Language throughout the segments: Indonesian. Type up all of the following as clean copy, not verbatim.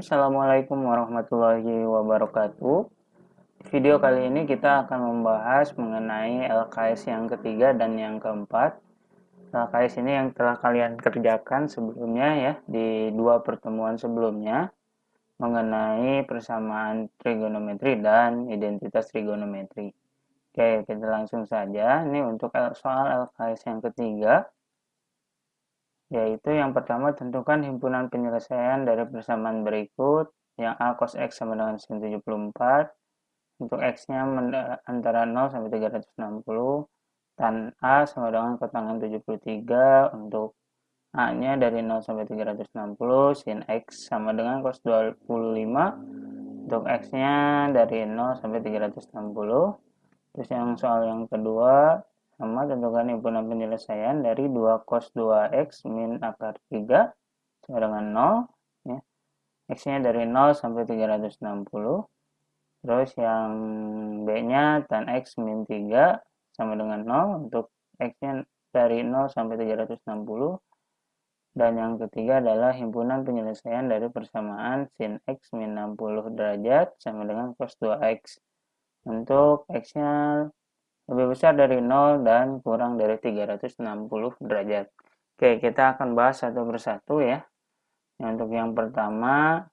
Assalamualaikum warahmatullahi wabarakatuh. Video kali ini kita akan membahas mengenai LKS yang ketiga dan yang keempat. LKS ini yang telah kalian kerjakan sebelumnya ya, di dua pertemuan sebelumnya, mengenai persamaan trigonometri dan identitas trigonometri. Oke, kita langsung saja. Ini untuk soal LKS yang ketiga, yaitu yang pertama, tentukan himpunan penyelesaian dari persamaan berikut. Yang A cos X sama dengan sin 74. Untuk X-nya antara 0 sampai 360. Tan A sama dengan kotangan 73. Untuk A-nya dari 0 sampai 360. Sin X sama dengan cos 25. Untuk X-nya dari 0 sampai 360. Terus yang soal yang kedua, sama tentukan himpunan penyelesaian dari 2 cos 2x min akar 3 sama dengan 0 ya. X-nya dari 0 sampai 360. Terus yang B-nya tan X min 3 sama dengan 0 untuk X-nya dari 0 sampai 360. Dan yang ketiga adalah himpunan penyelesaian dari persamaan sin X min 60 derajat sama dengan cos 2X. Untuk X-nya lebih besar dari 0 dan kurang dari 360 derajat. Oke, kita akan bahas satu persatu ya. Untuk yang pertama,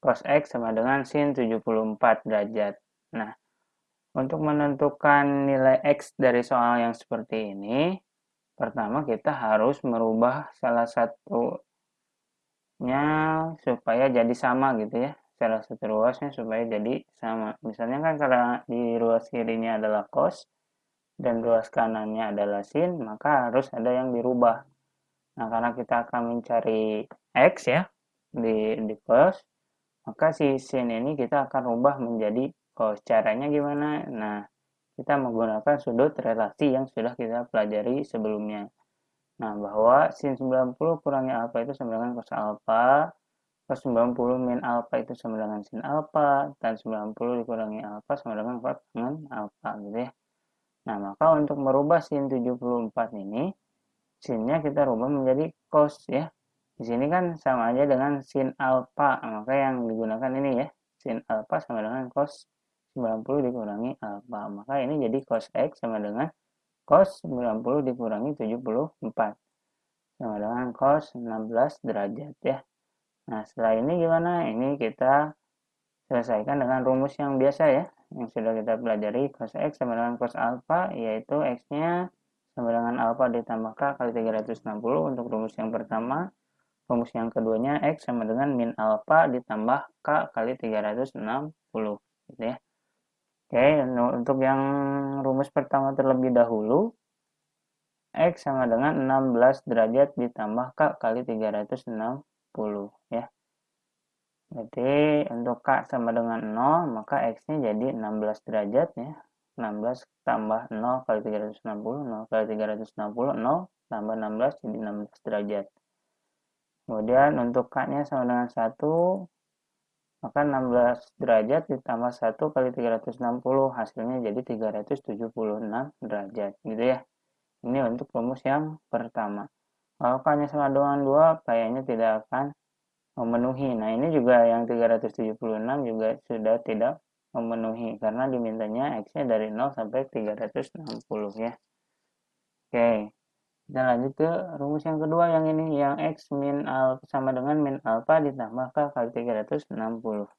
cos X sama dengan sin 74 derajat. Nah, untuk menentukan nilai X dari soal yang seperti ini, pertama kita harus merubah salah satunya supaya jadi sama gitu ya. Salah satu ruasnya supaya jadi sama. Misalnya kan karena di ruas kirinya adalah cos, dan ruas kanannya adalah sin, maka harus ada yang dirubah. Nah, karena kita akan mencari X ya di cos, maka si sin ini kita akan rubah menjadi cos. Caranya gimana? Nah, kita menggunakan sudut relasi yang sudah kita pelajari sebelumnya. Nah, bahwa sin 90 kurangi alfa itu sama dengan cos alfa, cos 90 min alfa itu sama dengan sin alfa, dan 90 dikurangi alfa sama dengan cos alfa gitu ya. Nah, maka untuk merubah sin 74 ini, sinnya kita rubah menjadi cos ya. Di sini kan sama aja dengan sin alfa, maka yang digunakan ini ya. Sin alfa sama dengan cos 90 dikurangi alfa. Maka ini jadi cos X sama dengan cos 90 dikurangi 74. Sama dengan cos 16 derajat ya. Nah, setelah ini gimana? Ini kita selesaikan dengan rumus yang biasa ya, yang sudah kita pelajari. Cos X sama dengan cos alfa, yaitu X-nya sama dengan alfa ditambah K kali 360 untuk rumus yang pertama. Rumus yang keduanya X sama dengan min alfa ditambah K kali 360 gitu ya. Oke, untuk yang rumus pertama terlebih dahulu, X sama dengan 16 derajat ditambah K kali 360 ya. Berarti untuk K sama dengan 0, maka X-nya jadi 16 derajat ya. 16 tambah 0 kali 360, 0 kali 360, 0 tambah 16 jadi 16 derajat. Kemudian untuk K-nya sama dengan 1, maka 16 derajat ditambah 1 kali 360, hasilnya jadi 376 derajat gitu ya. Ini untuk rumus yang pertama. Kalau K-nya sama dengan 2, kayaknya tidak akan memenuhi. Nah, ini juga yang 376 juga sudah tidak memenuhi karena dimintanya X-nya dari 0 sampai 360 ya. Oke, kita lanjut ke rumus yang kedua yang ini, yang X min alfa sama dengan min alfa ditambah K kali 360.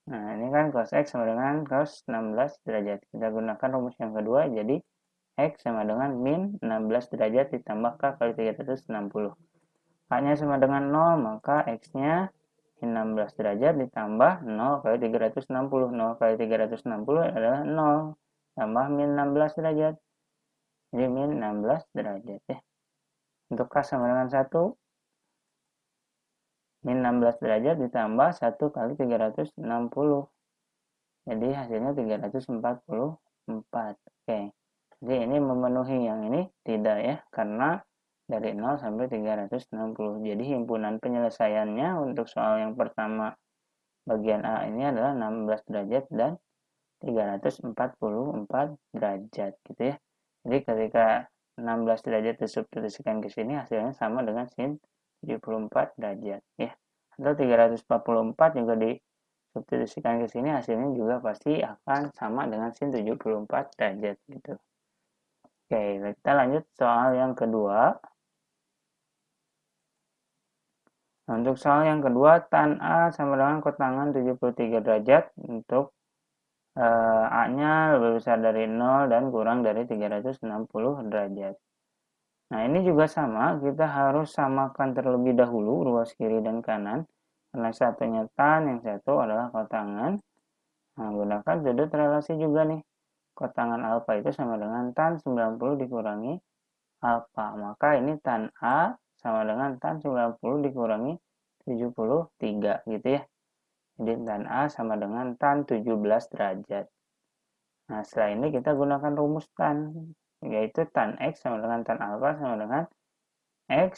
Nah, ini kan cos X sama dengan cos 16 derajat. Kita gunakan rumus yang kedua, jadi X sama dengan min 16 derajat ditambah K kali 360. K-nya sama dengan 0, maka X-nya 16 derajat ditambah 0 kali 360. 0 kali 360 adalah 0, tambah min 16 derajat. Jadi min 16 derajat ya. Untuk K sama dengan 1, min 16 derajat ditambah 1 kali 360. Jadi hasilnya 344. Oke. Jadi ini memenuhi, yang ini tidak ya, karena dari 0 sampai 360. Jadi himpunan penyelesaiannya untuk soal yang pertama bagian A ini adalah 16 derajat dan 344 derajat gitu ya. Jadi ketika 16 derajat disubstitusikan ke sini, hasilnya sama dengan sin 74 derajat ya. Atau 344 juga disubstitusikan ke sini, hasilnya juga pasti akan sama dengan sin 74 derajat gitu. Oke, kita lanjut soal yang kedua. Untuk soal yang kedua, tan A sama dengan kotangan 73 derajat. Untuk A-nya lebih besar dari 0 dan kurang dari 360 derajat. Nah, ini juga sama, kita harus samakan terlebih dahulu ruas kiri dan kanan. Karena satunya tan, yang satu adalah kotangan. Nah, gunakan sudut relasi juga nih. Kotangan alfa itu sama dengan tan 90 dikurangi alfa. Maka ini tan A sama dengan tan 90 dikurangi 73 gitu ya. Jadi tan A sama dengan tan 17 derajat. Nah, setelah ini kita gunakan rumus tan, yaitu tan X sama dengan tan alfa sama dengan X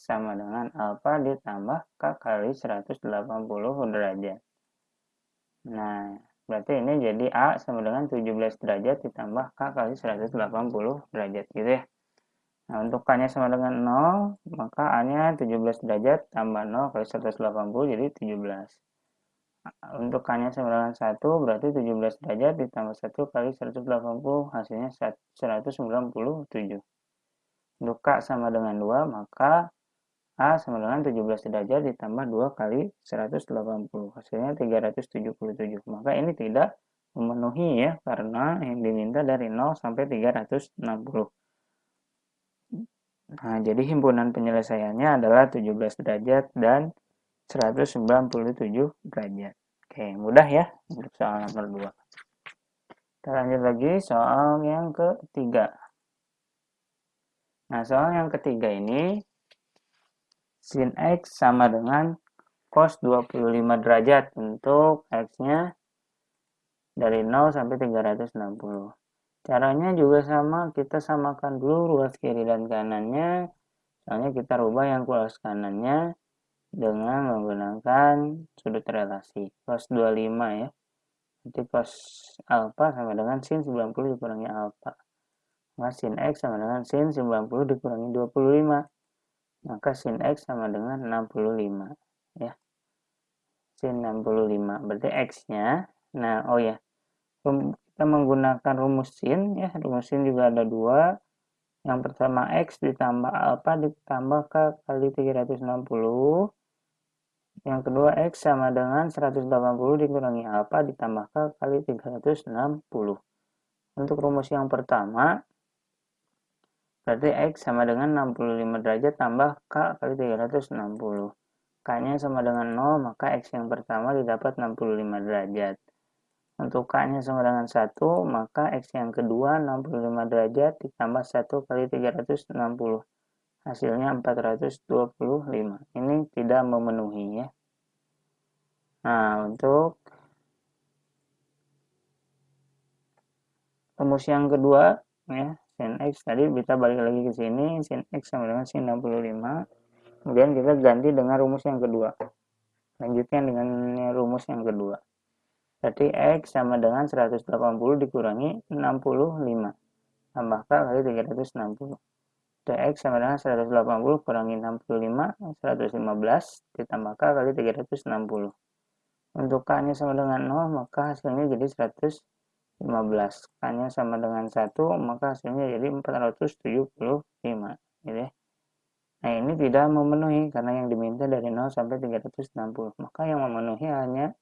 sama dengan alfa ditambah K kali 180 derajat. Nah, berarti ini jadi A sama dengan 17 derajat ditambah K kali 180 derajat gitu ya. Nah, untuk K-nya sama dengan 0, maka A-nya 17 derajat tambah 0 kali 180 jadi 17. Untuk K-nya sama dengan 1, berarti 17 derajat ditambah 1 kali 180, hasilnya 197. Untuk K sama dengan 2, maka A sama dengan 17 derajat ditambah 2 kali 180, hasilnya 377. Maka ini tidak memenuhi ya, karena yang diminta dari 0 sampai 360. Nah, jadi himpunan penyelesaiannya adalah 17 derajat dan 197 derajat. Oke, mudah ya untuk soal nomor 2. Kita lanjut lagi soal yang ketiga. Nah, soal yang ketiga ini sin X sama dengan cos 25 derajat untuk X-nya dari 0 sampai 360. Caranya juga sama, kita samakan dulu ruas kiri dan kanannya. Soalnya kita rubah yang ruas kanannya dengan menggunakan sudut relasi cos 25 ya. Nanti cos alfa sama dengan sin 90 dikurangi alfa. Maka sin X sama dengan sin 90 dikurangi 25. Maka sin X sama dengan 65 ya. Sin 65 berarti X-nya. Nah, oh ya. Kita menggunakan rumus sin ya. Rumus sin juga ada dua. Yang pertama X ditambah alfa ditambah K kali 360. Yang kedua X sama dengan 180 dikurangi alfa ditambah K kali 360. Untuk rumus yang pertama, berarti X sama dengan 65 derajat tambah K kali 360. K-nya sama dengan 0, maka X yang pertama didapat 65 derajat. Untuk K-nya sama dengan 1, maka X yang kedua 65 derajat ditambah 1 kali 360. Hasilnya 425. Ini tidak memenuhi ya. Nah, untuk rumus yang kedua ya, sin X tadi kita balik lagi ke sini, sin X sama dengan sin 65. Kemudian kita ganti dengan rumus yang kedua. Lanjutkan dengan rumus yang kedua. Berarti X sama dengan 180 dikurangi 65. Tambah K kali 360. X sama dengan 180 kurangi 65, 115 ditambah K kali 360. Untuk K-nya sama dengan 0, maka hasilnya jadi 115. K-nya sama dengan 1, maka hasilnya jadi 475. Gitu ya. Nah, ini tidak memenuhi karena yang diminta dari 0 sampai 360. Maka yang memenuhi hanya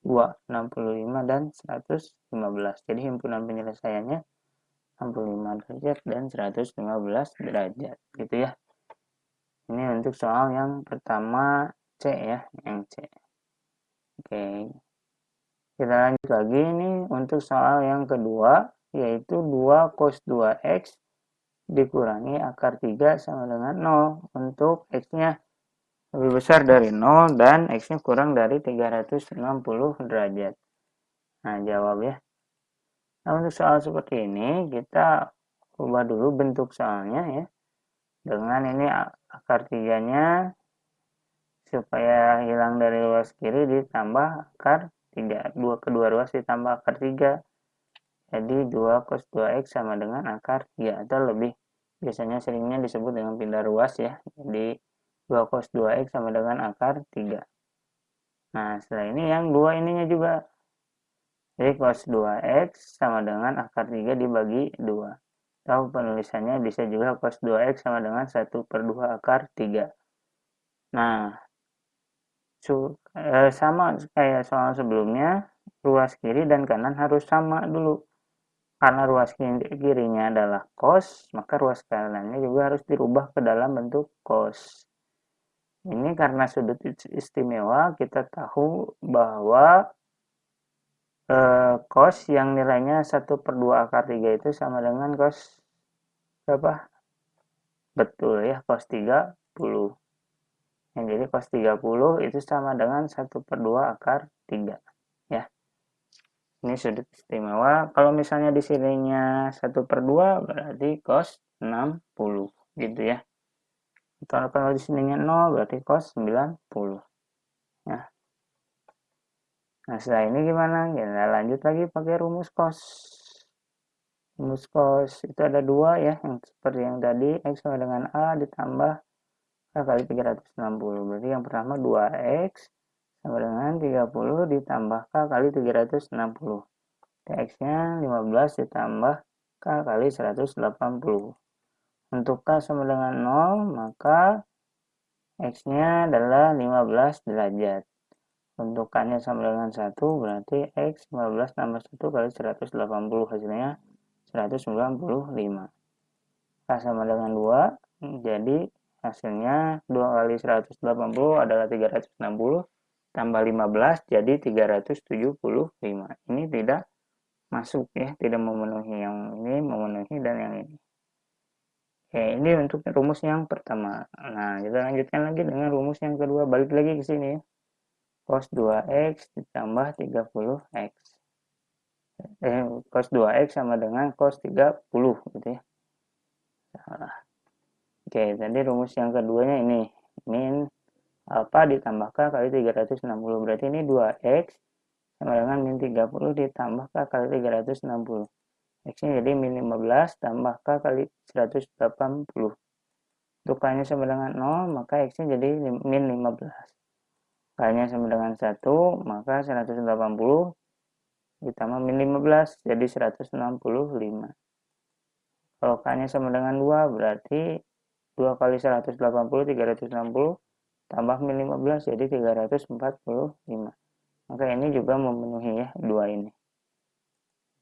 2, 65 dan 115. Jadi himpunan penyelesaiannya 65 derajat dan 115 derajat. Gitu ya. Ini untuk soal yang pertama C ya, yang C. Oke. Kita lanjut lagi nih untuk soal yang kedua, yaitu 2 cos 2x dikurangi akar 3 sama dengan 0. Untuk X-nya lebih besar dari 0 dan X-nya kurang dari 360 derajat. Nah, jawab ya. Nah, untuk soal seperti ini, kita ubah dulu bentuk soalnya ya. Dengan ini akar 3-nya supaya hilang dari ruas kiri ditambah akar 3. Kedua ruas ditambah akar 3. Jadi 2 cos 2x sama dengan akar 3 atau lebih biasanya seringnya disebut dengan pindah ruas ya. Jadi 2 cos 2x sama dengan akar 3. Nah, setelah ini yang dua ininya juga. Jadi cos 2x sama dengan akar 3 dibagi 2. Atau penulisannya bisa juga cos 2x sama dengan 1/2 akar 3. Nah, sama kayak soal sebelumnya, ruas kiri dan kanan harus sama dulu. Karena ruas kirinya adalah cos, maka ruas kanannya juga harus dirubah ke dalam bentuk cos. Ini karena sudut istimewa, kita tahu bahwa cos yang nilainya 1/2 akar 3 itu sama dengan cos berapa? Betul ya, cos 30. Yang jadi cos 30 itu sama dengan 1/2 akar 3. Ya, ini sudut istimewa. Kalau misalnya di sininya 1/2 berarti cos 60 gitu ya. Kalau di sininya 0 berarti cos 90. Ya. Nah, setelah ini gimana? Kita lanjut lagi pakai rumus cos. Rumus cos itu ada dua ya, yang seperti yang tadi, x sama dengan a ditambah k kali 360. Berarti yang pertama 2x sama dengan 30 ditambah k kali 360. X-nya 15 ditambah k kali 180. Untuk k sama dengan 0, maka x-nya adalah 15 derajat. Untuk k-nya sama dengan 1, berarti x 15 tambah 1 kali 180, hasilnya 195. K sama dengan 2, jadi hasilnya 2 kali 180 adalah 360, tambah 15 jadi 375. Ini tidak masuk ya, tidak memenuhi. Yang ini memenuhi dan yang ini. Oke, ini untuk rumus yang pertama. Nah, kita lanjutkan lagi dengan rumus yang kedua. Balik lagi ke sini ya. Cos 2x ditambah 30x. Cos 2x sama dengan cos 30 gitu ya. Salah. Oke, tadi rumus yang keduanya ini. Min alpha ditambah k kali 360. Berarti ini 2x sama dengan min 30 ditambah k kali 360. X-nya jadi min 15 tambah k kali 180. Untuk k-nya sama dengan 0, maka X-nya jadi min 15. K-nya sama dengan 1, maka 180 ditambah min 15 jadi 165. Kalau k-nya sama dengan 2, berarti 2 kali 180 360 tambah min 15 jadi 345. Maka ini juga memenuhi ya, dua ini.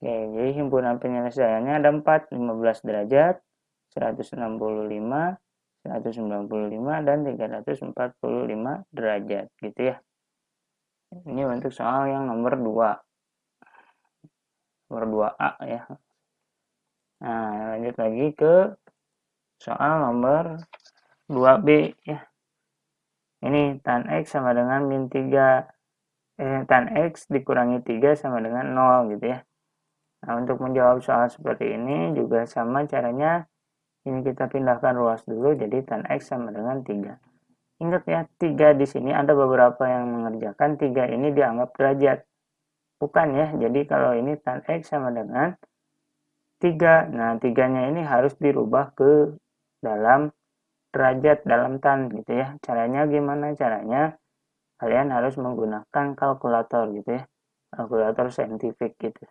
Oke, jadi himpunan penyelesaiannya ada 4, 15 derajat, 165, 195, dan 345 derajat gitu ya. Ini untuk soal yang nomor 2. Nomor 2A ya. Nah, lanjut lagi ke soal nomor 2B ya. Ini tan X sama dengan min 3. Tan X dikurangi 3 sama dengan 0 gitu ya. Nah, untuk menjawab soal seperti ini juga sama caranya. Ini kita pindahkan ruas dulu, jadi tan X sama dengan 3. Ingat ya, 3 di sini ada beberapa yang mengerjakan 3 ini dianggap derajat. Bukan ya, jadi kalau ini tan X sama dengan 3. Nah, 3-nya ini harus dirubah ke dalam derajat, dalam tan gitu ya. Caranya gimana? Caranya kalian harus menggunakan kalkulator gitu ya. Kalkulator saintifik gitu.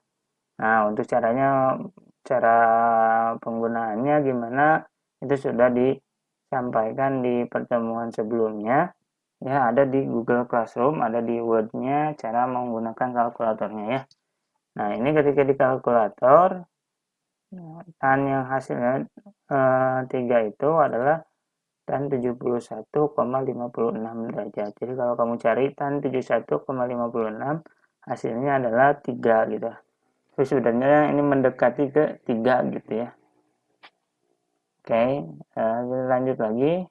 Nah, untuk cara penggunaannya gimana? Itu sudah disampaikan di pertemuan sebelumnya. Ya, ada di Google Classroom, ada di Word-nya cara menggunakan kalkulatornya ya. Nah, ini ketika di kalkulator, tan yang hasilnya 3 itu adalah tan 71,56 derajat. Jadi kalau kamu cari tan 71,56, hasilnya adalah 3 gitu. Terus sebenarnya ini mendekati ke 3 gitu ya. Oke, lanjut lagi.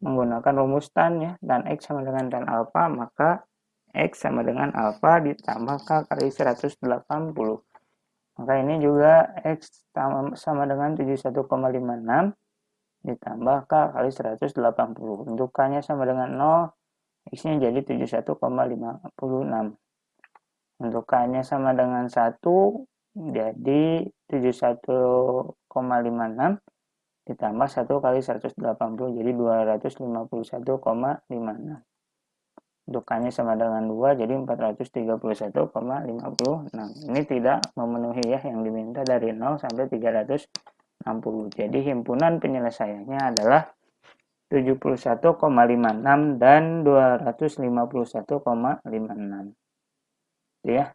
Menggunakan rumus tan ya. Tan X sama dengan tan alfa, maka X sama dengan alfa ditambah K kali 180. Maka ini juga X sama dengan 71,56 ditambah K kali 180. Untuk K-nya sama dengan 0, X-nya jadi 71,56. Untuk K-nya sama dengan 1, jadi 71,56 ditambah 1 kali 180, jadi 251,56. Untuk K-nya sama dengan 2, jadi 431,56. Ini tidak memenuhi ya yang diminta dari 0 sampai 360. Jadi himpunan penyelesaiannya adalah 71,56 dan 251,56. Ya.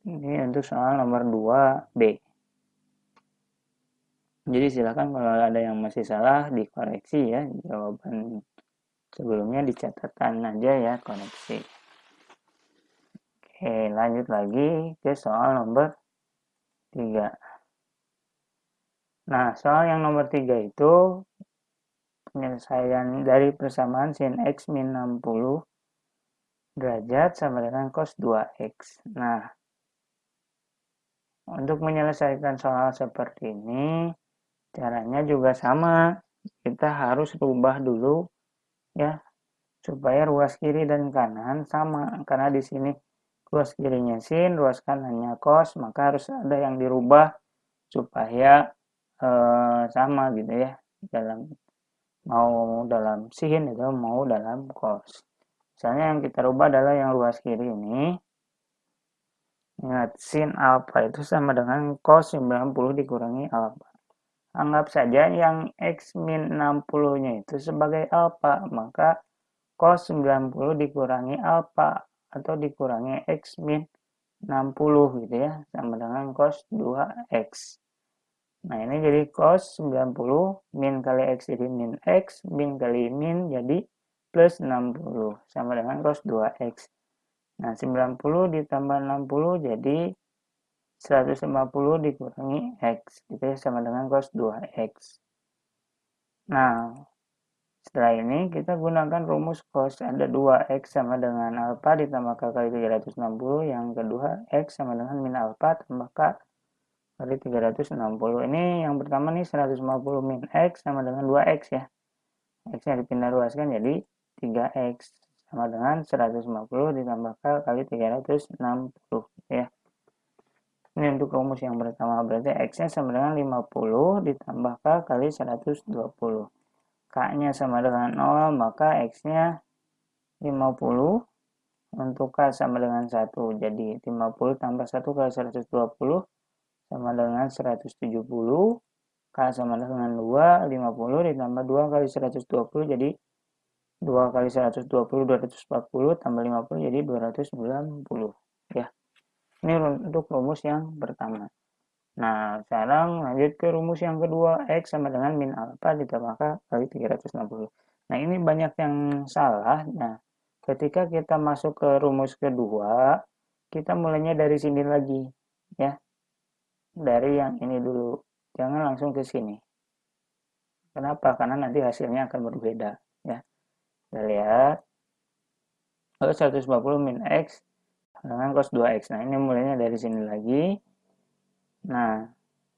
Ini untuk soal nomor 2B. Jadi silakan kalau ada yang masih salah dikoreksi ya, jawaban sebelumnya dicatatkan aja ya, koreksi. Oke, lanjut lagi ke soal nomor 3. Nah, soal yang nomor 3 itu penyelesaian dari persamaan sin X min 60 derajat sama dengan cos 2X. Nah, untuk menyelesaikan soal seperti ini, caranya juga sama. Kita harus rubah dulu ya, supaya ruas kiri dan kanan sama. Karena di sini ruas kirinya sin, ruas kanannya cos, maka harus ada yang dirubah supaya sama gitu ya, dalam mau dalam sin atau mau dalam cos. Misalnya yang kita rubah adalah yang ruas kiri ini. Ingat, sin alpha itu sama dengan cos 90 dikurangi alpha. Anggap saja yang X min 60-nya itu sebagai alpha, maka cos 90 dikurangi alpha atau dikurangi X min 60 gitu ya, sama dengan cos 2X. Nah, ini jadi cos 90, min kali X jadi min X, min kali min jadi plus 60, sama dengan cos 2X. Nah, 90 ditambah 60 jadi 150 dikurangi X, gitu ya, sama dengan cos 2X. Nah, setelah ini kita gunakan rumus cos. Ada 2X sama dengan alpha ditambah K kali 360. Yang kedua, X sama dengan min alpha tambah K kali 360. Ini yang pertama nih 150 min X sama dengan 2X ya. X-nya dipindah ruaskan jadi 3X sama dengan 150 ditambah K kali 360 ya. Ini untuk rumus yang pertama, berarti X-nya sama dengan 50 ditambah K kali 120. K-nya sama dengan 0, maka X-nya 50. Untuk K sama dengan 1, jadi 50 tambah 1 kali 120 sama dengan 170. K sama dengan 2, 50 ditambah 2 kali 120 jadi 2 kali 120, 240 tambah 50 jadi 290 ya. Ini untuk rumus yang pertama. Nah, sekarang lanjut ke rumus yang kedua, X sama dengan min alpha ditambah K kali 360. Nah, ini banyak yang salah. Nah, ketika kita masuk ke rumus kedua, kita mulainya dari sini lagi ya. Dari yang ini dulu. Jangan langsung ke sini. Kenapa? Karena nanti hasilnya akan berbeda ya. Kita lihat. 150 min X dengan cos 2X. Nah, ini mulainya dari sini lagi. Nah,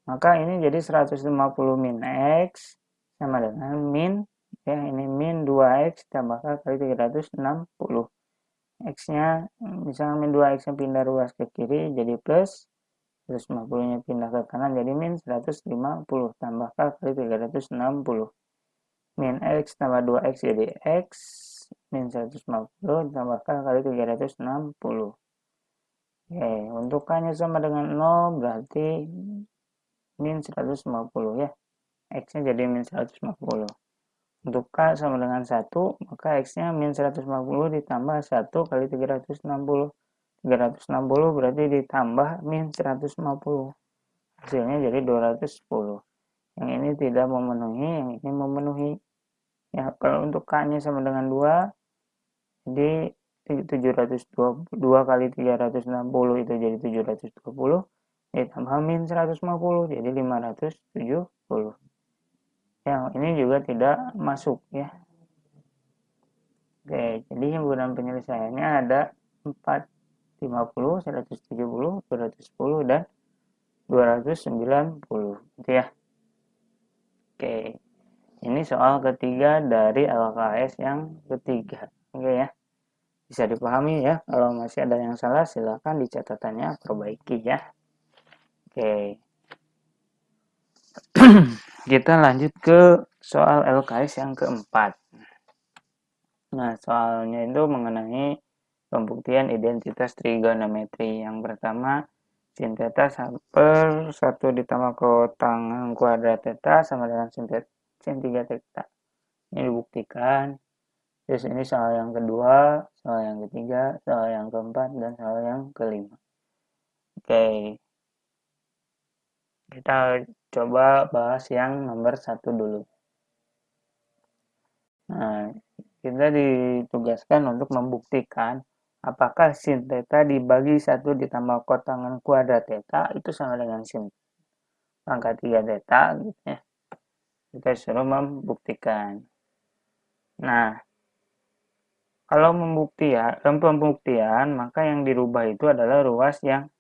maka ini jadi 150 min X sama dengan min, ya ini min 2X tambah K kali 360. X-nya, misalnya min 2X nya pindah ruas ke kiri jadi plus, 150 nya pindah ke kanan jadi min 150 tambah K kali 360. Min X tambah 2X jadi X, min 150 tambah K kali 360. Oke, untuk K-nya sama dengan 0 berarti min 150 ya. X-nya jadi min 150. Untuk K sama dengan 1, maka X-nya min 150 ditambah 1 kali 360. 360 berarti ditambah min 150. Hasilnya jadi 210. Yang ini tidak memenuhi, yang ini memenuhi. Ya, kalau untuk K-nya sama dengan 2, jadi 722 kali 360 itu jadi 720, ditambah min 150 jadi 570. Yang ini juga tidak masuk ya. Oke, jadi himpunan penyelesaiannya ada 4, 50, 170, 210 dan 290 gitu ya. Oke, ini soal ketiga dari LKS yang ketiga. Oke ya, bisa dipahami ya. Kalau masih ada yang salah silakan di catatannya perbaiki ya. Oke. Kita lanjut ke soal LKS yang keempat. Nah, soalnya itu mengenai pembuktian identitas trigonometri. Yang pertama, sin theta per 1 ditambah kotangan kuadrat theta sama dengan sin 3 theta. Ini dibuktikan. Terus ini soal yang kedua, soal yang ketiga, soal yang keempat, dan soal yang kelima. Oke, kita coba bahas yang nomor 1 dulu. Nah, kita ditugaskan untuk membuktikan apakah sin theta dibagi 1 ditambah kotangan kuadrat theta itu sama dengan sin pangkat 3 theta gitu ya. Kita suruh membuktikan. Nah, kalau pembuktian, maka yang dirubah itu adalah ruas yang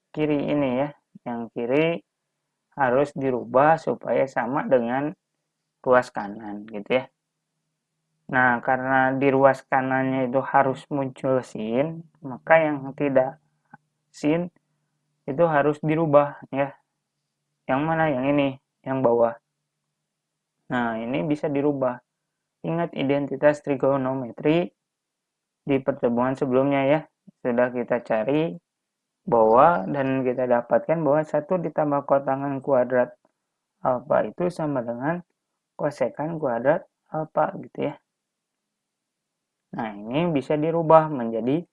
kiri ini ya. Yang kiri harus dirubah supaya sama dengan ruas kanan gitu ya. Nah, karena di ruas kanannya itu harus muncul sin, maka yang tidak sin itu harus dirubah ya. Yang mana? Yang ini, yang bawah. Nah, ini bisa dirubah. Ingat identitas trigonometri di pertemuan sebelumnya ya. Sudah kita cari bahwa dan kita dapatkan bahwa 1 ditambah kotangan kuadrat alfa itu sama dengan kosekan kuadrat alfa gitu ya. Nah, ini bisa dirubah menjadi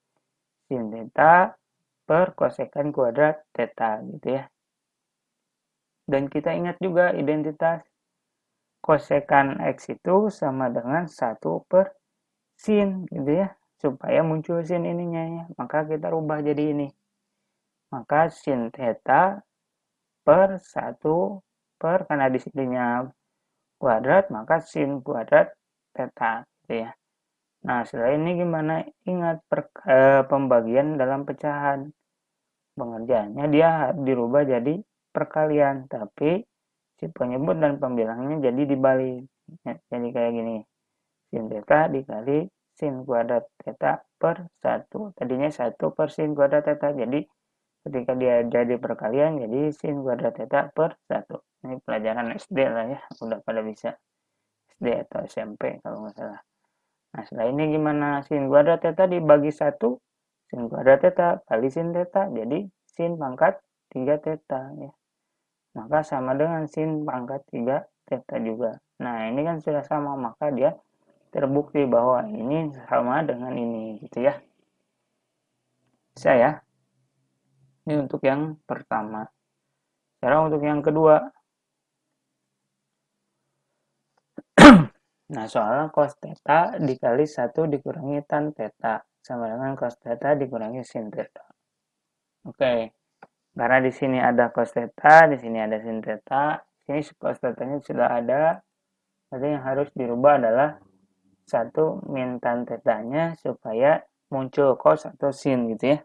sin theta per kosekan kuadrat theta gitu ya. Dan kita ingat juga identitas kosekan X itu sama dengan 1 per sin gitu ya. Supaya muncul sin ininya ya. Maka kita rubah jadi ini. Maka sin theta per 1 per, karena di sininya kuadrat, maka sin kuadrat theta gitu ya. Nah, setelah ini gimana? Ingat pembagian dalam pecahan. Pengerjaannya dia dirubah jadi perkalian, tapi si penyebut dan pembilangnya jadi dibalik. Ya, jadi kayak gini. Sin theta dikali sin kuadrat theta per 1. Tadinya 1 per sin kuadrat theta. Jadi ketika dia jadi perkalian, jadi sin kuadrat theta per 1. Ini pelajaran SD lah ya. Udah pada bisa. SD atau SMP kalau nggak salah. Nah, setelah ini gimana? Sin kuadrat theta dibagi 1. Sin kuadrat theta kali sin theta. Jadi sin pangkat 3 theta ya. Maka sama dengan sin pangkat 3 theta juga. Nah, ini kan sudah sama, maka dia terbukti bahwa ini sama dengan ini gitu ya. Bisa ya. Ini untuk yang pertama. Sekarang untuk yang kedua. Nah, soal cos theta dikali 1 dikurangi tan theta sama dengan cos theta dikurangi sin theta. Oke. Karena di sini ada cos theta, di sini ada sin theta, sini cos theta-nya sudah ada. Jadi yang harus dirubah adalah 1 min tan theta-nya supaya muncul cos atau sin gitu ya.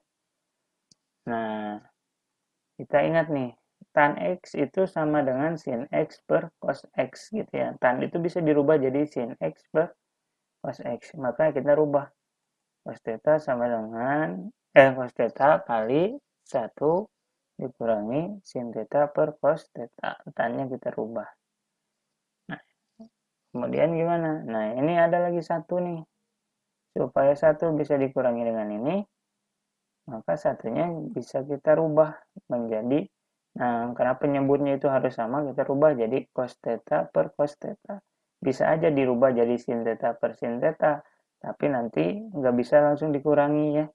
Nah, kita ingat nih, tan X itu sama dengan sin X per cos X gitu ya. Tan itu bisa dirubah jadi sin X per cos X. Maka kita rubah cos theta sama dengan cos theta kali 1 dikurangi sin theta per cos theta. Tannya kita rubah. Nah, kemudian gimana? Nah, ini ada lagi 1 nih. Supaya 1 bisa dikurangi dengan ini, maka 1-nya bisa kita rubah menjadi, nah karena penyebutnya itu harus sama, kita rubah jadi cos theta per cos theta. Bisa aja dirubah jadi sin theta per sin theta, tapi nanti nggak bisa langsung dikurangi ya.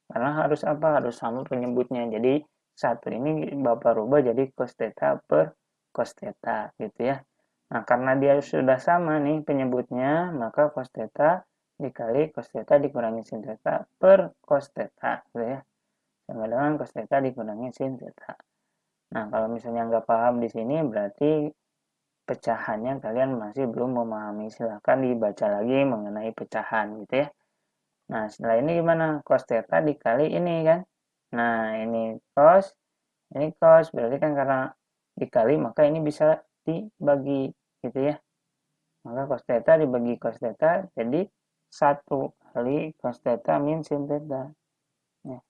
Karena harus apa? Harus sama penyebutnya. Jadi 1 ini Bapak rubah jadi cos theta per cos theta gitu ya. Nah, karena dia sudah sama nih penyebutnya, maka cos theta dikali cos theta dikurangi sin theta per cos theta gitu ya. Sama dengan cos theta dikurangi sin theta. Nah, kalau misalnya nggak paham di sini berarti pecahannya kalian masih belum memahami. Silahkan dibaca lagi mengenai pecahan gitu ya. Nah, setelah ini gimana? Cos theta dikali ini kan. Nah, ini cos, berarti kan karena dikali maka ini bisa dibagi gitu ya. Maka cos theta dibagi cos theta jadi 1 kali cos theta min sin theta. Ya.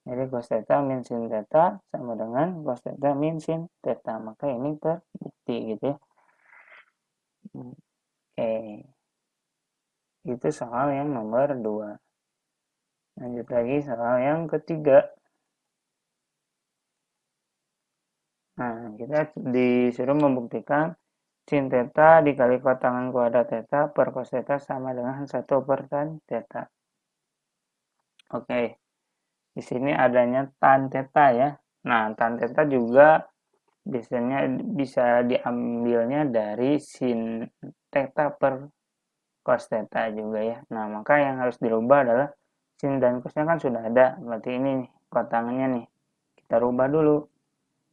Jadi cos theta min sin theta sama dengan cos theta min sin theta. Maka ini terbukti gitu ya. Oke. Itu soal yang nomor 2. Lanjut lagi soal yang ketiga. Nah, kita disuruh membuktikan sin theta dikali kotangan kuadrat theta per cos theta sama dengan 1 per tan theta. Oke, di sini adanya tan theta ya. Nah, tan theta juga biasanya bisa diambilnya dari sin theta per cos theta juga ya. Nah, maka yang harus dirubah adalah sin dan cosnya kan sudah ada. Berarti ini nih, kotangannya nih. Kita rubah dulu.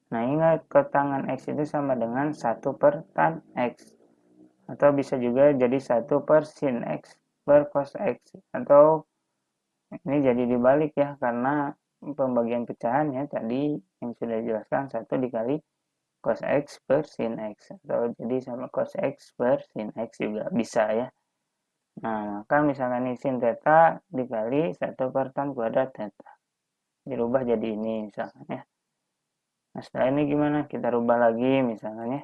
Nah, ingat kotangan X itu sama dengan 1 per tan X. Atau bisa juga jadi 1 per sin X per cos X. Atau ini jadi dibalik ya, karena pembagian pecahannya tadi yang sudah dijelaskan 1 dikali cos X per sin X. Atau jadi sama cos X per sin X juga bisa ya. Nah, maka misalkan ini sin theta dikali 1 per tan kuadrat theta. Dirubah jadi ini misalkan ya. Nah, setelah ini gimana? Kita rubah lagi misalkan ya.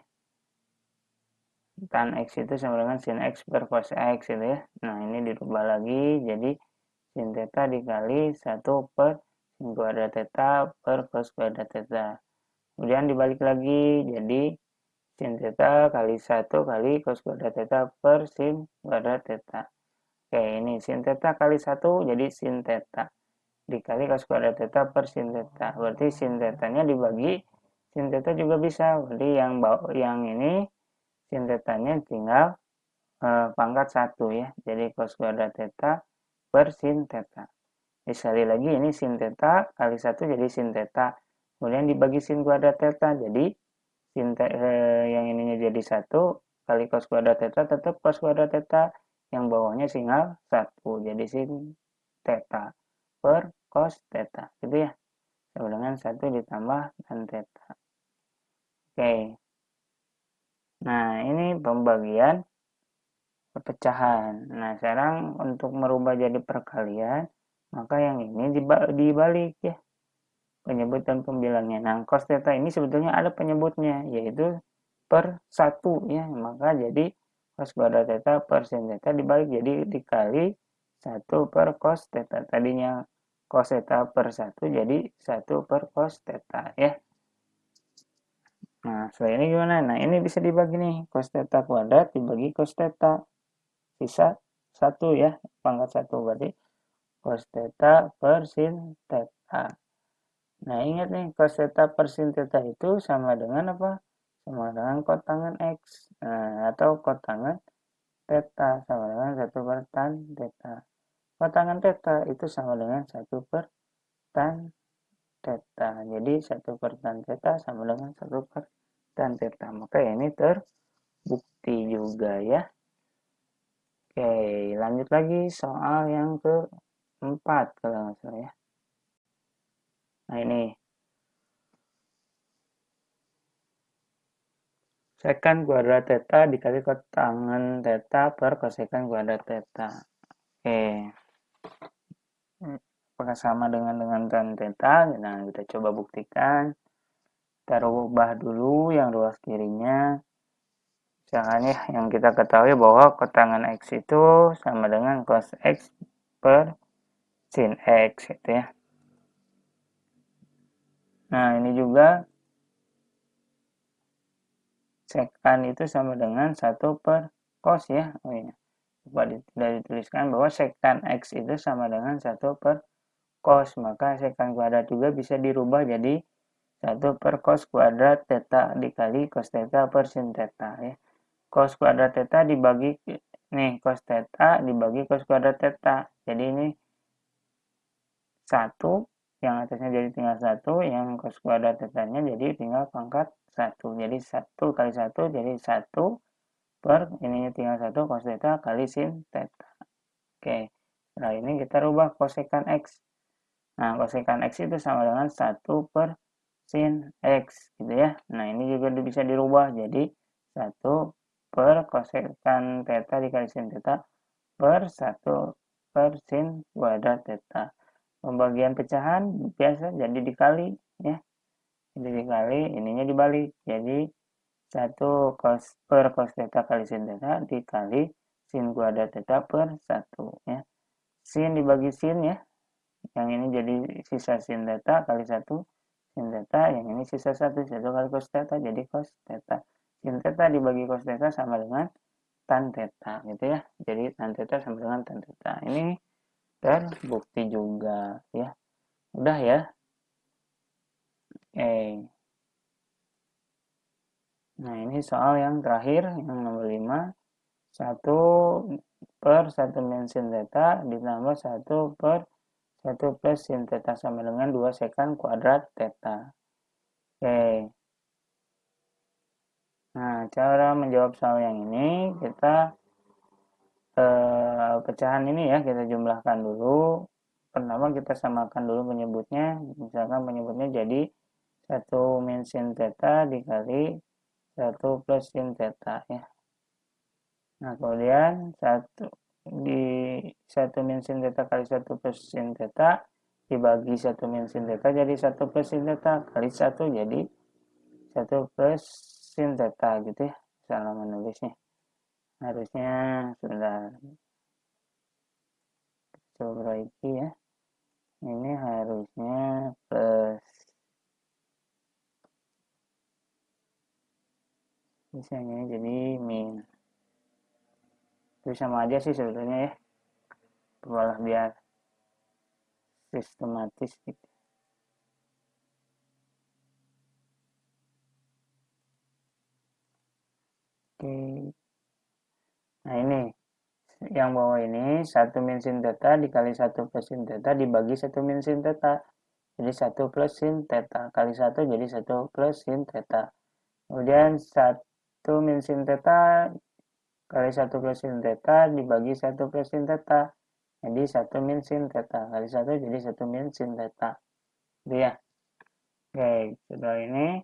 Tan X itu sama dengan sin X per cos X gitu ya. Nah, ini dirubah lagi jadi sin theta dikali 1 per sin kuadrat theta per cos kuadrat theta. Kemudian dibalik lagi jadi sin theta kali 1 kali cos kuadrat theta per sin kuadrat theta. Oke, ini sin theta kali 1 jadi sin theta dikali cos kuadrat theta per sin theta. Berarti sin theta-nya dibagi sin theta juga bisa. Berarti yang ini sin theta-nya tinggal pangkat 1 ya. Jadi cos kuadrat theta per sin theta. Sekali lagi ini sin theta kali 1 jadi sin theta. Kemudian dibagi sin kuadrat theta. Jadi yang ininya jadi 1 kali cos kuadrat theta tetap cos kuadrat theta. Yang bawahnya tinggal 1. Jadi sin theta per cos theta. Gitu ya. Sama dengan 1 ditambah tan theta. Oke. Nah, ini pembagian pecahan. Nah, sekarang untuk merubah jadi perkalian, maka yang ini dibalik ya. Penyebut dan pembilangnya. Nah, cos theta ini sebetulnya ada penyebutnya, yaitu per 1 ya. Maka jadi cos kuadrat theta per sin theta dibalik jadi dikali 1 per cos theta. Tadinya cos theta per 1 jadi 1 per cos theta ya. Nah, setelah ini gimana? Nah, ini bisa dibagi nih. Cos theta kuadrat dibagi cos theta. Sisa 1 ya. Pangkat 1 berarti cos theta per sin theta. Nah, ingat nih, cos theta per sin theta itu sama dengan apa? Sama dengan kotangan X. Nah, atau kotangan theta sama dengan 1 per tan theta. Kotangan theta itu sama dengan 1 per tan theta. Jadi 1 per tan theta sama dengan 1 per tan theta. Maka ini terbukti juga ya. Oke, lanjut lagi soal yang keempat kalau nggak salah ya. Nah, ini secant kuadrat theta dikali kotangan theta per kosekant kuadrat theta. Oke. Apakah sama dengan tan theta? Nah, kita coba buktikan. Kita rubah dulu yang ruas kirinya. Misalkan ya, yang kita ketahui bahwa kotangan X itu sama dengan cos X per sin X gitu ya. Nah, ini juga secant itu sama dengan 1 per cos ya. Oh iya. Sudah dituliskan bahwa secant X itu sama dengan 1 per cos. Maka secant kuadrat juga bisa dirubah jadi 1 per cos kuadrat theta dikali cos theta per sin theta ya. Cos kuadrat theta dibagi nih cos theta dibagi cos kuadrat theta. Jadi ini 1 yang atasnya jadi tinggal 1, yang cos kuadrat theta-nya jadi tinggal pangkat 1. Jadi 1 kali 1 jadi 1 per ininya tinggal 1 cos theta kali sin theta. Oke. Nah, ini kita rubah kosekan X. Nah, kosekan X itu sama dengan 1 per sin X gitu ya. Nah, ini juga bisa dirubah jadi 1 per kosekan theta dikali sin theta per 1 per sin kuadrat theta. Pembagian pecahan biasa jadi dikali ya. Jadi dikali, ininya dibalik. Jadi 1 cos per cos theta kali sin theta dikali sin kuadrat theta per 1 ya. Sin dibagi sin ya. Yang ini jadi sisa sin theta kali 1 sin theta, yang ini sisa 1 kali cos theta jadi cos theta. Sin theta dibagi cos theta sama dengan tan theta gitu ya. Jadi tan theta sama dengan tan theta. Ini terbukti juga ya. Udah ya. Nah, ini soal yang terakhir, yang nomor 5. 1 per 1 min sin theta ditambah 1 per 1 plus sin theta sama dengan 2 sekan kuadrat theta. Oke. Nah, cara menjawab soal yang ini, kita pecahan ini ya, kita jumlahkan dulu. Pertama kita samakan dulu penyebutnya. Misalkan penyebutnya jadi 1 min sin theta dikali 1 plus sin theta ya. Nah, kemudian 1 min sin theta kali 1 plus sin theta dibagi 1 min sin theta jadi 1 plus sin theta kali 1 jadi 1 plus sin theta gitu ya. Salah menulisnya. Harusnya sudah coba ini ya. Ini harusnya plus. Misalnya jadi min. Itu sama aja sih sebetulnya ya. Malah biar sistematis gitu. Oke. Nah ini yang bawah ini 1 min sin theta dikali 1 plus sin theta dibagi 1 min sin theta. Jadi 1 plus sin theta kali 1 jadi 1 plus sin theta. Kemudian 1 min sin theta kali 1 plus sin theta dibagi 1 plus sin theta. Jadi 1 min sin theta kali 1 jadi 1 min sin theta. Gitu ya. Oke, setelah ini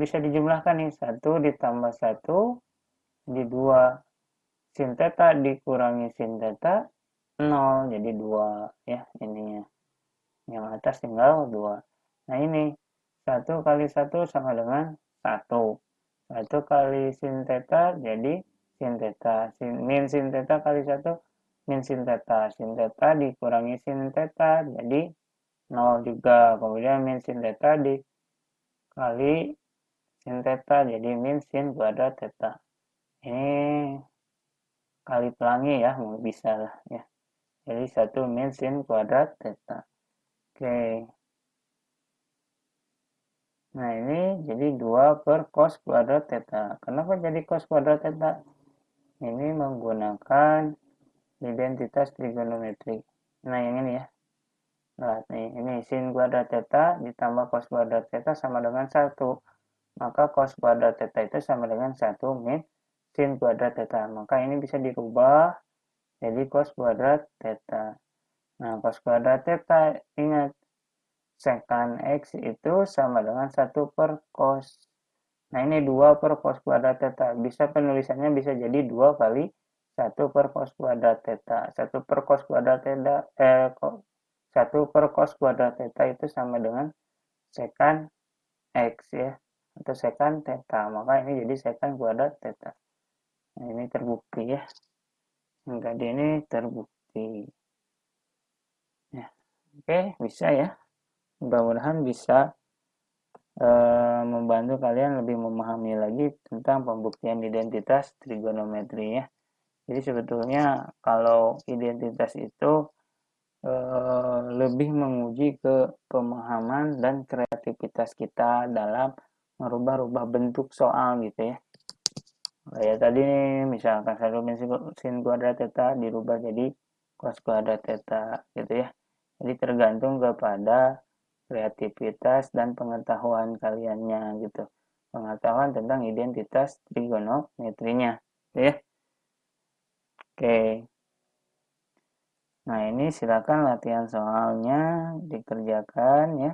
bisa dijumlahkan nih. 1 ditambah 1 di 2 sin theta dikurangi sin theta 0 jadi 2 ya ininya. Yang atas tinggal 2. Nah ini 1 kali 1 sama dengan 1. 1 kali sin theta jadi sin theta. Min sin theta kali 1 min sin theta. Sin theta dikurangi sin theta jadi 0 juga. Kemudian min sin theta dikali sin theta jadi min sin kuadrat theta. Ini kali pelangi ya, bisa lah ya. Jadi 1 min sin kuadrat theta. Oke. Nah ini jadi 2 per cos kuadrat theta. Kenapa jadi cos kuadrat theta? Ini menggunakan identitas trigonometri. Nah yang ini ya. Nah ini sin kuadrat theta ditambah cos kuadrat theta sama dengan 1. Maka cos kuadrat theta itu sama dengan 1 min sin kuadrat theta. Maka ini bisa dirubah jadi cos kuadrat theta. Nah cos kuadrat theta ingat sekan X itu sama dengan 1 per cos. Nah ini 2 per cos kuadrat theta. Bisa penulisannya bisa jadi 2 kali 1 per cos kuadrat theta. 1 per cos kuadrat theta 1 per cos kuadrat theta itu sama dengan sekan X ya. Atau sekan theta. Maka ini jadi sekan kuadrat theta. Nah ini terbukti ya. Yang tadi ini terbukti. Ya. Oke, bisa ya. Mudah-mudahan bisa membantu kalian lebih memahami lagi tentang pembuktian identitas trigonometri ya. Jadi sebetulnya kalau identitas itu lebih menguji ke pemahaman dan kreativitas kita dalam merubah-rubah bentuk soal gitu ya. Kayak tadi misalkan 1 min sin kuadrat theta dirubah jadi cos kuadrat theta gitu ya. Jadi tergantung kepada kreativitas dan pengetahuan kaliannya gitu. Pengetahuan tentang identitas trigonometrinya gitu ya. Oke. Nah, ini silakan latihan soalnya dikerjakan ya.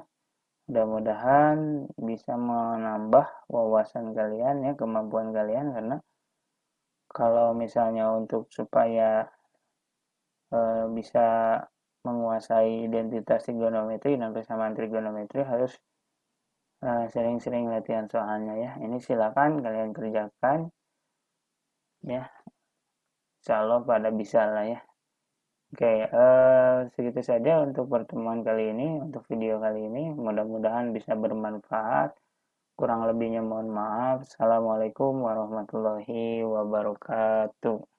Mudah-mudahan bisa menambah wawasan kalian ya, kemampuan kalian karena kalau misalnya untuk supaya bisa menguasai identitas trigonometri dan persamaan trigonometri harus sering-sering latihan soalnya ya. Ini silakan kalian kerjakan ya. insya Allah pada bisa lah ya. Oke, segitu saja untuk pertemuan kali ini, untuk video kali ini. Mudah-mudahan bisa bermanfaat. Kurang lebihnya mohon maaf. Assalamualaikum warahmatullahi wabarakatuh.